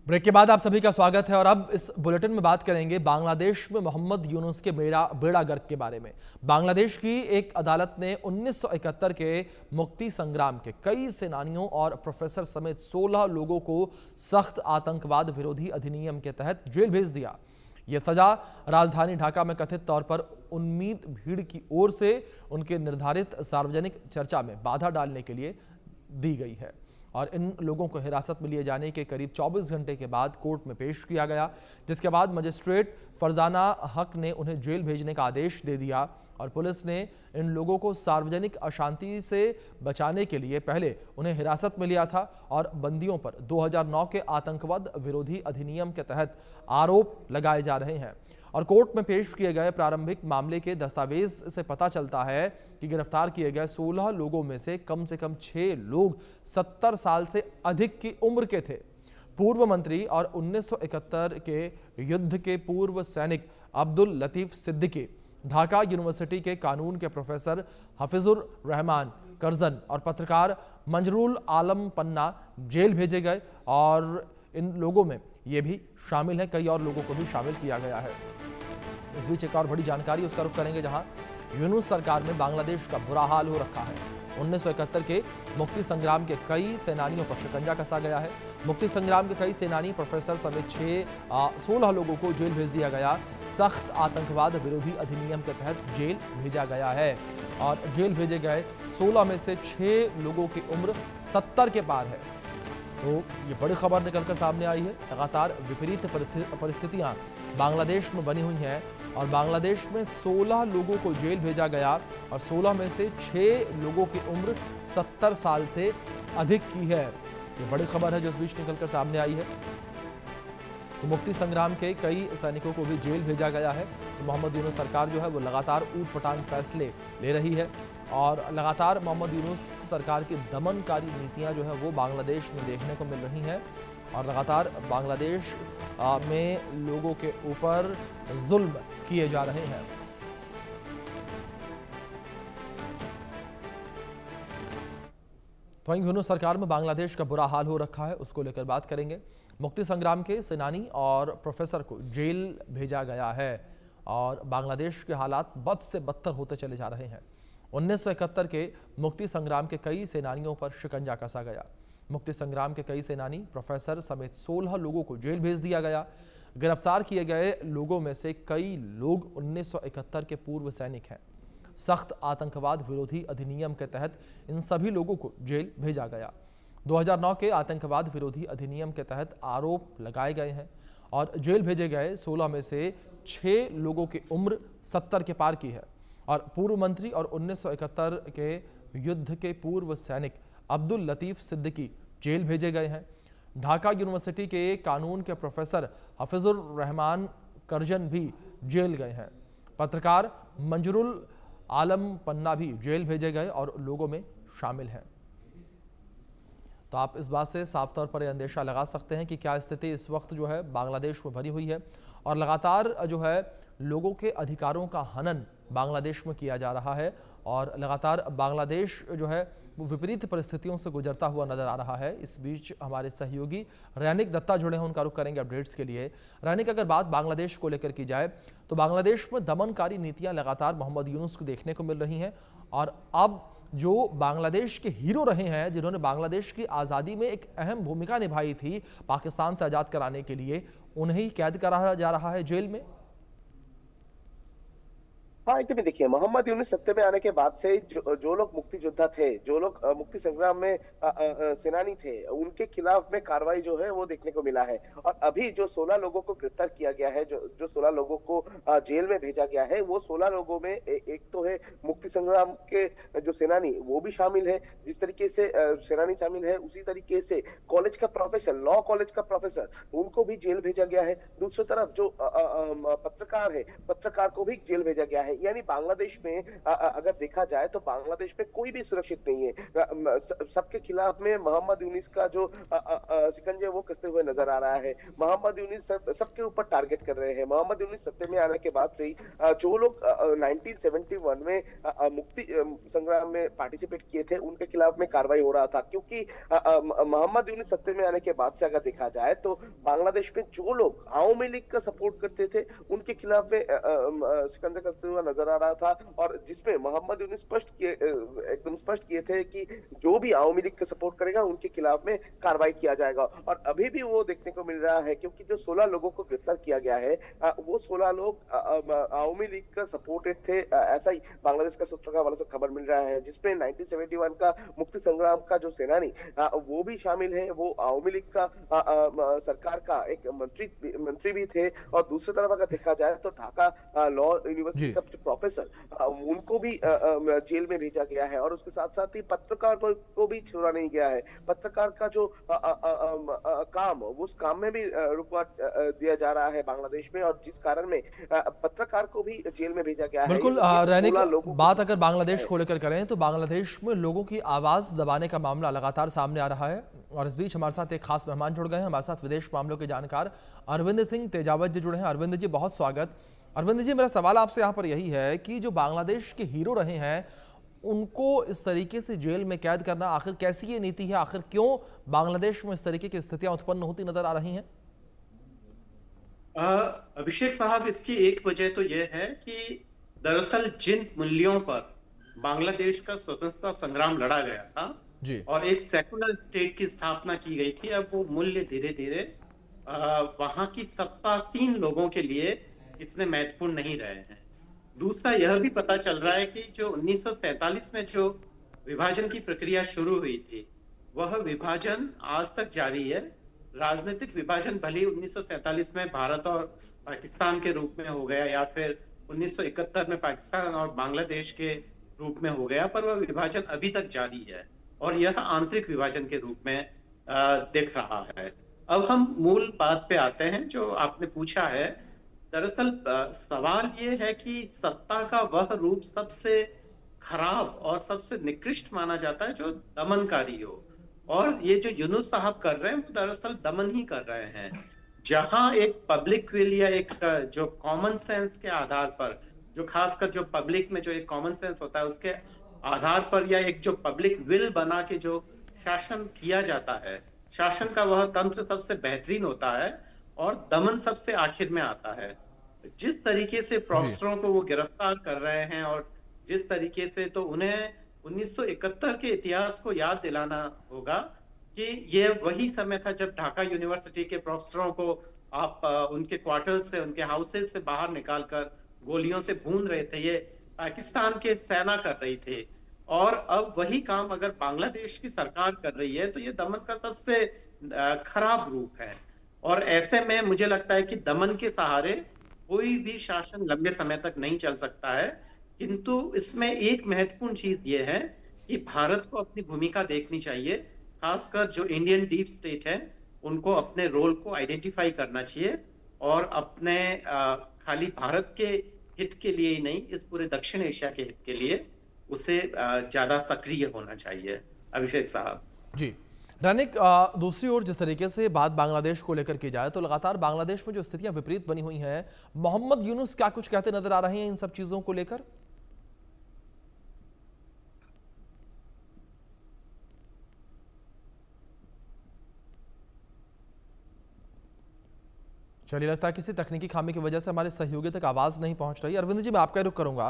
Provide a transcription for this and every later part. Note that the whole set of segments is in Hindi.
ब्रेक के बाद आप सभी का स्वागत है और अब इस बुलेटिन में बात करेंगे बांग्लादेश में मोहम्मद यूनुस के बेड़ा गर्क के बारे में। बांग्लादेश की एक अदालत ने 1971 के मुक्ति संग्राम के कई सेनानियों और प्रोफेसर समेत 16 लोगों को सख्त आतंकवाद विरोधी अधिनियम के तहत जेल भेज दिया। यह सजा राजधानी ढाका में कथित तौर पर उन्मीद भीड़ की ओर से उनके निर्धारित सार्वजनिक चर्चा में बाधा डालने के लिए दी गई है और इन लोगों को हिरासत में लिए जाने के करीब 24 घंटे के बाद कोर्ट में पेश किया गया, जिसके बाद मजिस्ट्रेट फरजाना हक ने उन्हें जेल भेजने का आदेश दे दिया और पुलिस ने इन लोगों को सार्वजनिक अशांति से बचाने के लिए पहले उन्हें हिरासत में लिया था और बंदियों पर 2009 के आतंकवाद विरोधी अधिनियम के तहत आरोप लगाए जा रहे हैं। और कोर्ट में पेश किए गए प्रारंभिक मामले के दस्तावेज से पता चलता है कि गिरफ्तार किए गए 16 लोगों में से कम 6 लोग 70 साल से अधिक की उम्र के थे। पूर्व मंत्री और 1971 के युद्ध के पूर्व सैनिक अब्दुल लतीफ सिद्दीकी, ढाका यूनिवर्सिटी के कानून के प्रोफेसर हफीजुर रहमान करजन और पत्रकार मंजरुल आलम पन्ना जेल भेजे गए और इन लोगों में ये भी शामिल है, कई और लोगों को भी शामिल किया गया है। इस बीच एक और बड़ी जानकारी उसका रुख करेंगे, जहां यूनुस सरकार में बांग्लादेश का बुरा हाल हो रखा है। 1971 के मुक्ति संग्राम के कई सेनानियों पर शिकंजा कसा गया है। मुक्ति संग्राम के कई सेनानी, प्रोफेसर समेत 16 लोगों को जेल भेज दिया गया। सख्त आतंकवाद विरोधी अधिनियम के तहत जेल भेजा गया है और जेल भेजे गए 16 में से 6 लोगों की उम्र 70 के पार है। तो ये बड़ी खबर निकलकर सामने आई है। लगातार विपरीत परिस्थितियां बांग्लादेश में बनी हुई हैं और बांग्लादेश में 16 लोगों को जेल भेजा गया और 16 में से 6 लोगों की उम्र 70 साल से अधिक की है। ये बड़ी खबर है जो इस बीच निकलकर सामने आई है। तो मुक्ति संग्राम के कई सैनिकों को भी जेल भेजा गया है। तो मोहम्मद यूनुस सरकार जो है वो लगातार ऊट-पटांग फैसले ले रही है और लगातार मोहम्मद यूनुस सरकार की दमनकारी नीतियां जो है वो बांग्लादेश में देखने को मिल रही हैं और लगातार बांग्लादेश में लोगों के ऊपर जुल्म किए जा रहे हैं। तो वहीं यूनुस सरकार में बांग्लादेश का बुरा हाल हो रखा है, उसको लेकर बात करेंगे। मुक्ति संग्राम के सेनानी और प्रोफेसर को जेल भेजा गया है और बांग्लादेश के हालात बद से बदतर होते चले जा रहे हैं। 1971 के मुक्ति संग्राम के कई सेनानियों पर शिकंजा कसा गया। मुक्ति संग्राम के कई सेनानी, प्रोफेसर समेत 16 लोगों को जेल भेज दिया गया। गिरफ्तार किए गए लोगों में से कई लोग 1971 के पूर्व सैनिक हैं। सख्त आतंकवाद विरोधी अधिनियम के तहत इन सभी लोगों को जेल भेजा गया। 2009 के आतंकवाद विरोधी अधिनियम के तहत आरोप लगाए गए हैं और जेल भेजे गए 16 में से 6 लोगों की उम्र 70 के पार की है और पूर्व मंत्री और 1971 के युद्ध के पूर्व सैनिक अब्दुल लतीफ सिद्दीकी जेल भेजे गए हैं। ढाका यूनिवर्सिटी के कानून के प्रोफेसर हफीजुर रहमान करजन भी जेल गए हैं। पत्रकार मंजरुल आलम पन्ना भी जेल भेजे गए और लोगों में शामिल हैं। तो आप इस बात से साफ तौर पर यह अंदेशा लगा सकते हैं कि क्या स्थिति इस वक्त जो है बांग्लादेश में भरी हुई है और लगातार जो है लोगों के अधिकारों का हनन बांग्लादेश में किया जा रहा है और लगातार बांग्लादेश जो है वो विपरीत परिस्थितियों से गुजरता हुआ नजर आ रहा है। इस बीच हमारे सहयोगी रैनिक दत्ता जुड़े हैं, उनका रुख करेंगे अपडेट्स के लिए। रैनिक, अगर बात बांग्लादेश को लेकर की जाए तो बांग्लादेश में दमनकारी नीतियां लगातार मोहम्मद यूनुस को देखने को मिल रही हैं और अब जो बांग्लादेश के हीरो रहे हैं, जिन्होंने बांग्लादेश की आज़ादी में एक अहम भूमिका निभाई थी पाकिस्तान से आज़ाद कराने के लिए, उन्हें ही कैद करा जा रहा है जेल में। हाँ, एकदम देखिए, मोहम्मद यूनुस सत्ते में आने के बाद से जो लोग मुक्ति योद्धा थे, जो लोग मुक्ति संग्राम में सेनानी थे, उनके खिलाफ में कार्रवाई जो है वो देखने को मिला है। और अभी जो 16 लोगों को गिरफ्तार किया गया है, जो 16 लोगों को जेल में भेजा गया है, वो 16 लोगों में एक तो है मुक्ति संग्राम के जो सेनानी, वो भी शामिल है। जिस तरीके से सेनानी शामिल है, उसी तरीके से कॉलेज का प्रोफेसर, लॉ कॉलेज का प्रोफेसर, उनको भी जेल भेजा गया है। दूसरी तरफ जो पत्रकार है, पत्रकार को भी जेल भेजा गया है। यानी बांग्लादेश में अगर देखा जाए तो बांग्लादेश में कोई भी सुरक्षित नहीं है। सबके खिलाफ में मोहम्मद यूनिस का जो शिकंजे वो कसते हुए नजर आ रहा है। मोहम्मद यूनिस सबके ऊपर टारगेट कर रहे हैं। मोहम्मद यूनिस सत्ते में आने के बाद से ही जो लोग 1971 में मुक्ति संग्राम में पार्टिसिपेट किए थे उनके खिलाफ में कार्रवाई हो रहा था, क्योंकि मोहम्मद यूनिस सत्ते में आने के बाद से अगर देखा जाए तो बांग्लादेश में जो लोग आवामी लीग का सपोर्ट करते थे उनके खिलाफ में शिकंजा कसते हुआ नजर आ रहा था, और जिसमें मोहम्मद यूनिस एकदम स्पष्ट किए थे कि जो भी आवामी लीग का सपोर्ट करेगा उनके खिलाफ में कार्रवाई किया जाएगा। और अभी भी वो देखने को मिल रहा है, क्योंकि जो 16 लोगों को गिरफ्तार किया गया है वो 16 लोग आवामी लीग का सपोर्टेड थे, ऐसा ही बांग्लादेश का सूत्रों का हवाले से खबर मिल रहा है, जिसमें 1971 का मुक्ति संग्राम का जो सेनानी वो भी शामिल है, वो आवामी लीग का सरकार का एक मंत्री भी थे। और दूसरी तरफ अगर देखा जाए तो ढाका लॉ यूनिवर्सिटी का प्रोफेसर उनको भी जेल में भेजा गया है, और उसके साथ साथ ही पत्रकार को भी छोड़ा नहीं गया है। पत्रकार का जो काम उस काम में भी रुकवा दिया जा रहा है बांग्लादेश में, और जिस कारण में पत्रकार को भी जेल में भेजा गया है। बिल्कुल रहने की बात अगर बांग्लादेश को लेकर करें तो बांग्लादेश में लोगों की आवाज दबाने का मामला लगातार सामने आ रहा है, और इस बीच हमारे साथ एक खास मेहमान जुड़ गए हैं। हमारे साथ विदेश मामलों के जानकार अरविंद सिंह तेजावत जी जुड़े हैं। अरविंद जी बहुत स्वागत। अरविंद जी मेरा सवाल आपसे यहाँ पर यही है कि जो बांग्लादेश के हीरो रहे हैं उनको इस तरीके से जेल में कैद करना आखिर कैसी ये नीति है, आखिर क्यों बांग्लादेश में इस तरीके की स्थितियां उत्पन्न होती नजर आ रही हैं? अभिषेक साहब, इसकी एक वजह तो यह है कि दरअसल जिन मूल्यों पर बांग्लादेश का स्वतंत्रता संग्राम लड़ा गया था जी। और एक सेकुलर स्टेट की स्थापना की गई थी, अब वो मूल्य धीरे धीरे वहां की सत्तासीन लोगों के लिए इतने महत्वपूर्ण नहीं रहे हैं। दूसरा यह भी पता चल रहा है कि जो 1947 में जो विभाजन की प्रक्रिया शुरू हुई थी वह विभाजन आज तक जारी है। राजनीतिक विभाजन भले 1947 में भारत और पाकिस्तान के रूप में हो गया या फिर 1971 में पाकिस्तान और बांग्लादेश के रूप में हो गया, पर वह विभाजन अभी तक जारी है और यह आंतरिक विभाजन के रूप में दिख रहा है। अब हम मूल बात पे आते हैं जो आपने पूछा है। दरअसल सवाल ये है कि सत्ता का वह रूप सबसे खराब और सबसे निकृष्ट माना जाता है जो दमनकारी हो, और ये जो यूनुस साहब कर रहे हैं वो दरअसल दमन ही कर रहे हैं। जहां एक पब्लिक विल या एक जो कॉमन सेंस के आधार पर, जो खासकर जो पब्लिक में जो एक कॉमन सेंस होता है उसके आधार पर, या एक जो पब्लिक विल बना के जो शासन किया जाता है, शासन का वह तंत्र सबसे बेहतरीन होता है और दमन सबसे आखिर में आता है। जिस तरीके से प्रोफेसरों को वो गिरफ्तार कर रहे हैं और जिस तरीके से, तो उन्हें 1971 के इतिहास को याद दिलाना होगा कि ये वही समय था जब ढाका यूनिवर्सिटी के प्रोफेसरों को आप उनके क्वार्टर्स से, उनके हाउसेज से बाहर निकालकर गोलियों से भून रहे थे। ये पाकिस्तान के सेना कर रही थी, और अब वही काम अगर बांग्लादेश की सरकार कर रही है तो ये दमन का सबसे खराब रूप है। और ऐसे में मुझे लगता है कि दमन के सहारे कोई भी शासन लंबे समय तक नहीं चल सकता है। किंतु इसमें एक महत्वपूर्ण चीज ये है कि भारत को अपनी भूमिका देखनी चाहिए, खासकर जो इंडियन डीप स्टेट है उनको अपने रोल को आइडेंटिफाई करना चाहिए और अपने खाली भारत के हित के लिए ही नहीं, इस पूरे दक्षिण एशिया के हित के लिए उसे ज्यादा सक्रिय होना चाहिए। अभिषेक साहब जी। दैनिक दूसरी ओर जिस तरीके से बात बांग्लादेश को लेकर की जाए तो लगातार बांग्लादेश में जो स्थितियां विपरीत बनी हुई हैं, मोहम्मद यूनुस क्या कुछ कहते नजर आ रहे हैं इन सब चीजों को लेकर? चलिए, लगता है किसी तकनीकी खामी की वजह से हमारे सहयोगी तक आवाज नहीं पहुंच रही। अरविंद जी मैं आपका रुख करूंगा।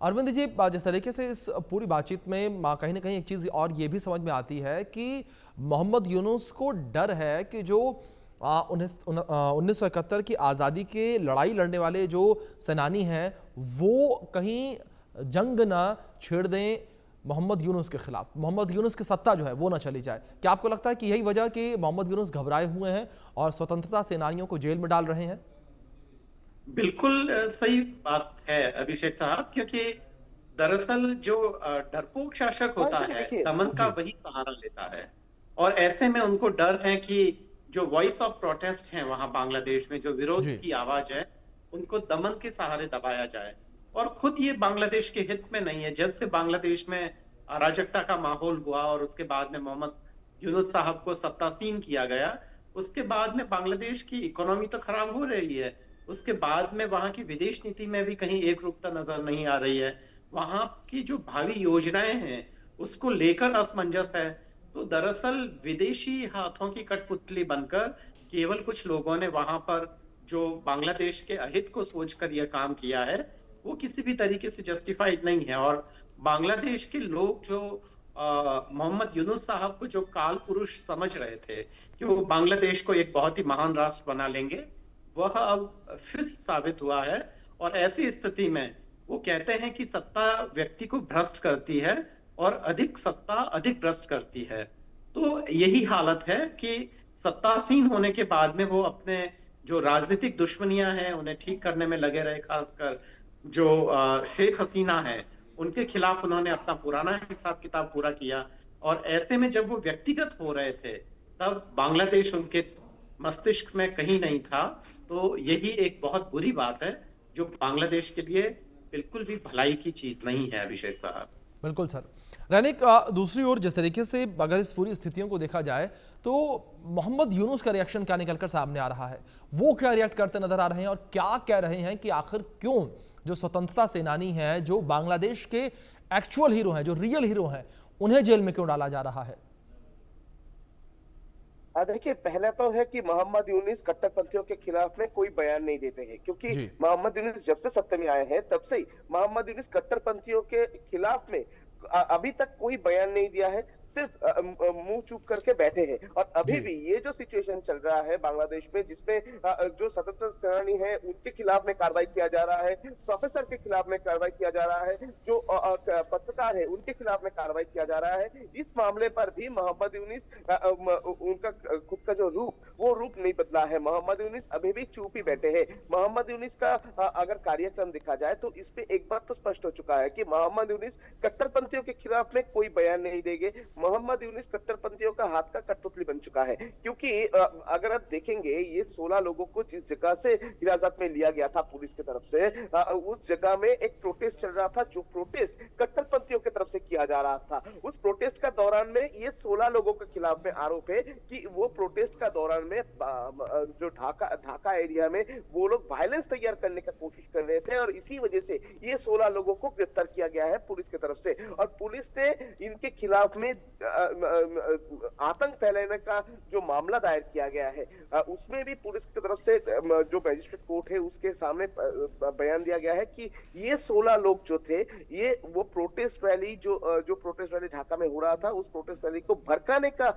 अरविंद जी, जिस तरीके से इस पूरी बातचीत में कहीं ना कहीं एक चीज और ये भी समझ में आती है कि मोहम्मद यूनुस को डर है कि जो 1971 की आज़ादी के लड़ाई लड़ने वाले जो सेनानी हैं वो कहीं जंग ना छेड़ दें मोहम्मद यूनुस के खिलाफ, मोहम्मद यूनुस की सत्ता जो है वो ना चली जाए। क्या आपको लगता है कि यही वजह कि मोहम्मद यूनुस घबराए हुए हैं और स्वतंत्रता सेनानियों को जेल में डाल रहे हैं? बिल्कुल सही बात है अभिषेक साहब, क्योंकि दरअसल जो डरपोक शासक होता है दमन का वही सहारा लेता है, और ऐसे में उनको डर है कि जो वॉइस ऑफ प्रोटेस्ट है वहां बांग्लादेश में, जो विरोध की आवाज है, उनको दमन के सहारे दबाया जाए। और खुद ये बांग्लादेश के हित में नहीं है। जब से बांग्लादेश में अराजकता का माहौल हुआ और उसके बाद में मोहम्मद यूनुस साहब को सत्तासीन किया गया, उसके बाद में बांग्लादेश की इकोनॉमी तो खराब हो रही है, उसके बाद में वहां की विदेश नीति में भी कहीं एक रूपता नजर नहीं आ रही है। वहां की जो भावी योजनाएं हैं उसको लेकर असमंजस है। तो दरअसल विदेशी हाथों की कठपुतली बनकर केवल कुछ लोगों ने वहां पर जो बांग्लादेश के अहित को सोचकर यह काम किया है, वो किसी भी तरीके से जस्टिफाइड नहीं है। और बांग्लादेश के लोग जो मोहम्मद यूनुस साहब को जो काल पुरुष समझ रहे थे कि वो बांग्लादेश को एक बहुत ही महान राष्ट्र बना लेंगे, वह अब फिर साबित हुआ है। और ऐसी स्थिति में वो कहते हैं कि सत्ता व्यक्ति को भ्रष्ट करती है और अधिक सत्ता अधिक भ्रष्ट करती है। तो यही हालत है कि सत्तासीन होने के बाद में वो अपने जो राजनीतिक दुश्मनियां हैं उन्हें ठीक करने में लगे रहे। खासकर जो शेख हसीना है उनके खिलाफ उन्होंने अपना पुराना हिसाब किताब पूरा किया। और ऐसे में जब वो व्यक्तिगत हो रहे थे तब बांग्लादेश उनके मस्तिष्क में कहीं नहीं था। तो यही एक बहुत बुरी बात है जो बांग्लादेश के लिए बिल्कुल भी भलाई की चीज नहीं है। अभिषेक साहब, बिल्कुल सर। रैनिक, दूसरी ओर जिस तरीके से अगर इस पूरी स्थितियों को देखा जाए तो मोहम्मद यूनुस का रिएक्शन क्या निकलकर सामने आ रहा है, वो क्या रिएक्ट करते नजर आ रहे हैं और क्या कह रहे हैं कि आखिर क्यों जो स्वतंत्रता सेनानी हैं, जो बांग्लादेश के एक्चुअल हीरो हैं, जो रियल हीरो हैं, उन्हें जेल में क्यों डाला जा रहा है? देखिए, पहला तो है कि मोहम्मद यूनुस कट्टरपंथियों के खिलाफ में कोई बयान नहीं देते हैं, क्योंकि मोहम्मद यूनुस जब से सत्ता में आए हैं तब से ही मोहम्मद यूनुस कट्टरपंथियों के खिलाफ में अभी तक कोई बयान नहीं दिया है, सिर्फ मुंह चुप करके बैठे हैं। और अभी भी ये जो सिचुएशन चल रहा है बांग्लादेश में, जिसमें जो स्वतंत्र सेनानी है उनके खिलाफ में कार्रवाई किया जा रहा है, प्रोफेसर के खिलाफ में कार्रवाई किया जा रहा है, जो पत्रकार है उनके खिलाफ में कार्रवाई किया जा रहा है, इस मामले पर भी मोहम्मद यूनुस उनका खुद का जो वो रूप नहीं बदला है। मोहम्मद यूनुस अभी भी चुप ही बैठे हैं। मोहम्मद यूनुस का अगर कार्यक्रम देखा जाए तो इस पे एक बात तो स्पष्ट हो चुका है कि मोहम्मद यूनुस कट्टरपंथियों के खिलाफ में कोई बयान नहीं देंगे। मोहम्मद यूनुस कट्टरपंथियों का हाथ का कठपुतली बन चुका है, क्योंकि अगर आप देखेंगे ये 16 लोगों को जिस जगह से हिरासत में लिया गया था पुलिस की तरफ से, उस जगह में एक प्रोटेस्ट चल रहा था, जो प्रोटेस्ट कट्टरपंथियों की तरफ से किया जा रहा था। उस प्रोटेस्ट का दौरान में ये 16 लोगों के खिलाफ में आरोप है कि वो प्रोटेस्ट का दौरान में जो ढाका एरिया में वो लोग वायलेंस तैयार करने का कोशिश कर रहे थे, और इसी वजह से ये 16 लोगों को गिरफ्तार किया गया है पुलिस की तरफ से। और पुलिस ने इनके खिलाफ में आतंक फैलाने का जो मामला दायर किया गया है, उसमें भी पुलिस की तरफ से जो मजिस्ट्रेट कोर्ट है उसके सामने बयान दिया गया है कि ये 16 लोग जो थे, ये वो प्रोटेस्ट रैली जो प्रोटेस्ट रैली ढाका में हो रहा था, उस प्रोटेस्ट रैली को भड़काने का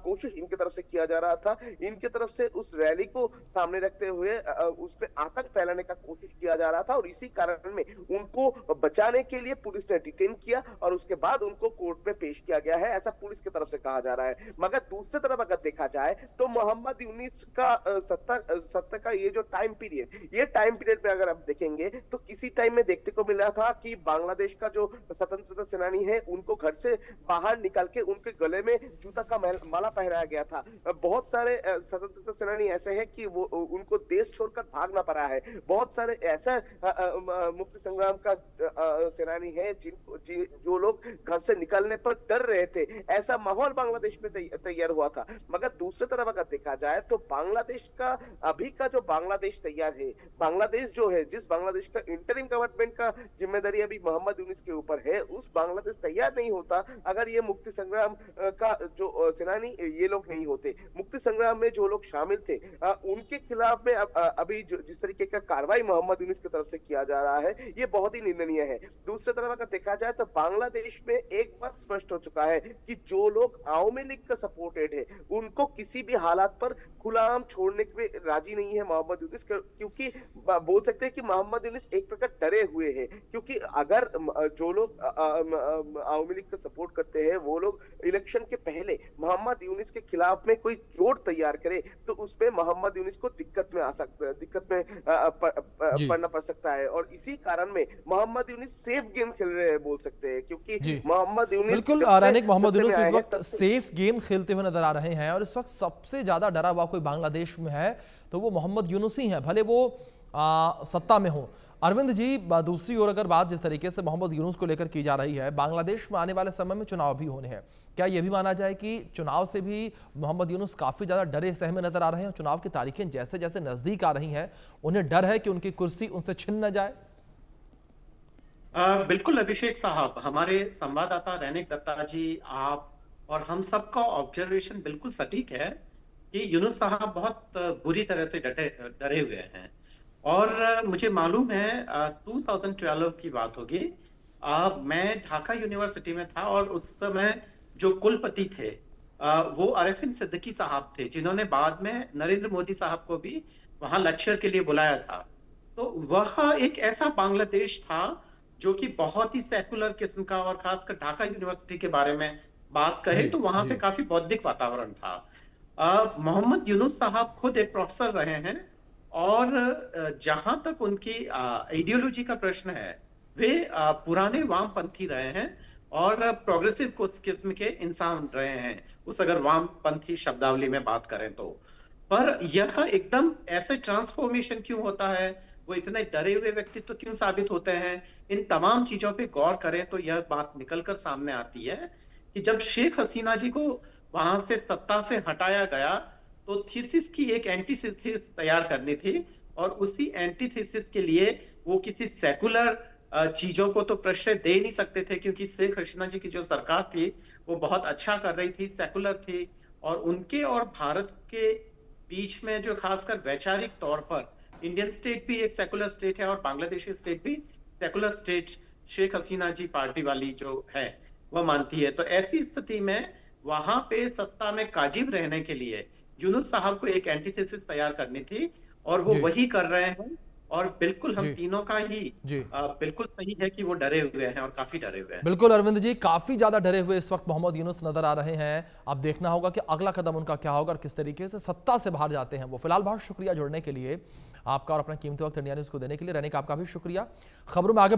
कोशिश इनकी तरफ से किया जा रहा था। इनकी तरफ से उस रैली को सामने रखते हुए उसमें आतंक फैलाने का कोशिश किया जा रहा था, और इसी कारण में उनको बचाने के लिए पुलिस ने डिटेन किया और उसके बाद उनको कोर्ट में पेश किया गया है, ऐसा पुलिस की तरफ से कहा जा रहा है। मगर दूसरी तरफ अगर देखा जाए तो मोहम्मद यूनुस का सत्ता का ये जो टाइम पीरियड में अगर आप देखेंगे तो किसी टाइम में देखने को मिला था कि बांग्लादेश का जो स्वतंत्रता सेनानी है उनको घर से बाहर निकाल के उनके गले में जूता का माला पहनाया गया था। बहुत सारे स्वतंत्रता सेनानी ऐसे हैं कि वो उनको देश छोड़कर भागना पड़ा है। बहुत सारे ऐसा मुक्ति संग्राम का सेनानी है जो लोग घर से निकलने पर डर रहे थे। ऐसा माहौल बांग्लादेश में तैयार हुआ था। मगर दूसरी तरफ अगर देखा जाए तो बांग्लादेश का अभी का जो बांग्लादेश तैयार है, बांग्लादेश जो है, जिस बांग्लादेश का इंटरिम गवर्नमेंट का जिम्मेदारी अभी मोहम्मद यूनुस के ऊपर है, उस बांग्लादेश तैयार नहीं होता अगर ये मुक्ति संग्राम का जो सेनानी ये लोग नहीं होते। मुक्ति संग्राम में जो लोग शामिल थे उनके खिलाफ में अभी जिस तरीके का कार्रवाई मोहम्मद यूनुस की तरफ से किया जा रहा है, ये बहुत ही निंदनीय है। दूसरी तरफ अगर देखा जाए तो बांग्लादेश में एक बात स्पष्ट हो चुका है कि जो लोग आवामी लीग का सपोर्टेड है उनको किसी भी हालात पर खुलाआम छोड़ने के राजी नहीं है मोहम्मद यूनुस, क्योंकि बोल सकते हैं कि मोहम्मद यूनुस एक प्रकार डरे हुए हैं। क्योंकि अगर जो लोग आवामी लीग का सपोर्ट करते हैं वो लोग इलेक्शन के पहले मोहम्मद यूनुस के खिलाफ में कोई जोड़ तैयार करे तो उसमें मोहम्मद यूनुस को दिक्कत में पड़ना पड़ सकता है। और इसी कारण में मोहम्मद यूनुस सेफ गेम खेल रहे हैं बोल सकते हैं, क्योंकि मोहम्मद यूनुस बिल्कुल मोहम्मद यूनुस इस वक्त सेफ गेम खेलते हुए नजर आ रहे हैं। और इस वक्त सबसे ज्यादा डरा हुआ कोई बांग्लादेश में है तो वो मोहम्मद यूनुस ही है, भले वो सत्ता में हो। अरविंद जी, दूसरी ओर अगर बात जिस तरीके से मोहम्मद यूनुस को लेकर की जा रही है, बांग्लादेश में आने वाले समय में चुनाव भी होने हैं, क्या यह भी माना जाए कि चुनाव से भी मोहम्मद यूनुस काफी ज्यादा डरे सहमे नजर आ रहे हैं? चुनाव की तारीखें जैसे जैसे नजदीक आ रही हैं, उन्हें डर है कि उनकी कुर्सी उनसे छिन न जाए? बिल्कुल अभिषेक साहब, हमारे संवाददाता रैनिक दत्ता जी, आप और हम सबका ऑब्जर्वेशन बिल्कुल सटीक है कि यूनुस साहब बहुत बुरी तरह से डरे हुए हैं। और मुझे मालूम है 2012 की बात होगी। मैं ढाका यूनिवर्सिटी में था और उस समय जो कुलपति थे वो अरफिन सिद्दीकी साहब थे, जिन्होंने बाद में नरेंद्र मोदी साहब को भी वहां लेक्चर के लिए बुलाया था। तो वह एक ऐसा बांग्लादेश था जो कि बहुत ही सेकुलर किस्म का, और खासकर ढाका यूनिवर्सिटी के बारे में बात कहे जी, तो वहां पे जी। काफी बौद्धिक वातावरण था। मोहम्मद यूनुस साहब खुद एक प्रोफेसर रहे हैं, और जहां तक उनकी आइडियोलॉजी का प्रश्न है, वे पुराने वामपंथी रहे हैं और प्रोग्रेसिव किस्म के इंसान रहे हैं, उस अगर वामपंथी शब्दावली में बात करें तो। पर यह एकदम ऐसे ट्रांसफॉर्मेशन क्यों होता है, वो इतने डरे हुए व्यक्तित्व क्यों साबित होते हैं, इन तमाम चीजों पे गौर करें तो यह बात निकलकर सामने आती है कि जब शेख हसीना जी को वहां से सत्ता से हटाया गया, तो थीसिस की एक एंटीथीसिस तैयार करनी थी, और उसी एंटीथीसिस के लिए वो किसी सेकुलर चीजों को तो प्रश्रय दे नहीं सकते थे, क्योंकि शेख हसीना जी की जो सरकार थी वो बहुत अच्छा कर रही थी, सेकुलर थी, और उनके और भारत के बीच में जो खासकर वैचारिक तौर पर इंडियन स्टेट भी एक सेकुलर स्टेट है और बांग्लादेशी स्टेट भी सेकुलर स्टेट शेख हसीना जी पार्टी वाली जो है वह मानती है। तो ऐसी स्थिति में वहां पे सत्ता में काजिब रहने के लिए यूनुस साहब को एक एंटीथेसिस तैयार करनी थी, और वो जी, वही कर रहे हैं। और बिल्कुल हम जी, तीनों का ही जी। बिल्कुल सही है कि वो डरे हुए हैं और काफी डरे हुए हैं। बिल्कुल अरविंद जी, काफी ज्यादा डरे हुए इस वक्त मोहम्मद यूनुस नजर आ रहे हैं। अब देखना होगा कि अगला कदम उनका क्या होगा और किस तरीके से सत्ता से बाहर जाते हैं वो। फिलहाल बहुत शुक्रिया जुड़ने के लिए आपका और अपना कीमती वक्त इंडिया न्यूज को देने के लिए। रैनिक, आपका भी शुक्रिया। खबरों में आगे